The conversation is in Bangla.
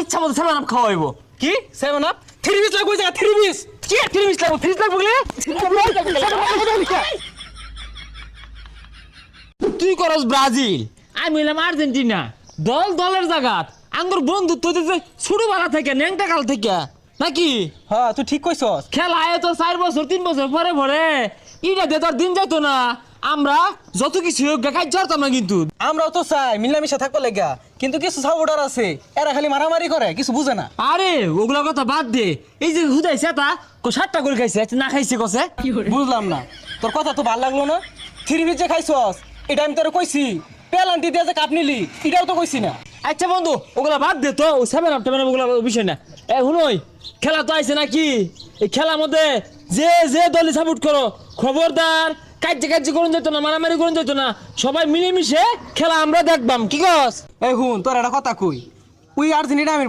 ইচ্ছা মতো 7 আপ খাওয়াইবো। কি 7 আপ 3 পিস লাগবে জায়গা 3 পিস কি 3 পিস লাগবো? ফ্রিজ লাগবো গেলে তুই করস ব্রাজিল, আমি হইলাম আর্জেন্টিনা। দলের জায়গাত আঙ্গুর বন্ধুত্ব যে শুরু বেলা থেকে ন্যাংটা কাল থেকে নাকি? হ্যাঁ তুই ঠিক কইছস। খেলা আয় তো 4 বছর 3 বছর পরে পরে ইটা দিয়ে তোর দিন যাইতো না। আমরা যত কিছু হোক কাজ করতাম না কিন্তু। আমরাও তো চাই মিলামিশা থাকবো লাগা, কিন্তু কিছু সাপোর্টার আছে এরা খালি মারামারি করে, কিছু বুঝে না। আরে ওগুলা কথা বাদ দে, এই যে হুদাইছে তা 7টা করে খাইছে, না খাইছে কসে বুঝলাম না, তোর কথা তো ভালো লাগলো না। 3 পিস যে খাইছস এটা আমি তোরে কইছি, পেলান্টি দিয়ে যে কাপ নিলি এটাও তো কইছি না। আচ্ছা বন্ধু ওগুলা বাদ দে তো, 7 আপ ওগুলা বিষয় না। এ হুনই খেলা তো আইছে নাকি? এই খেলার মধ্যে যে যে দলে সাপোর্ট করো খবরদার কাজ করুন যেত না, মারামারি করুন যেত না, সবাই মিলেমিশে খেলা আমরা দেখবাম। কি কস? এই হুন তোর একটা কথা কই, ওই আর্জেন্টিনা আমি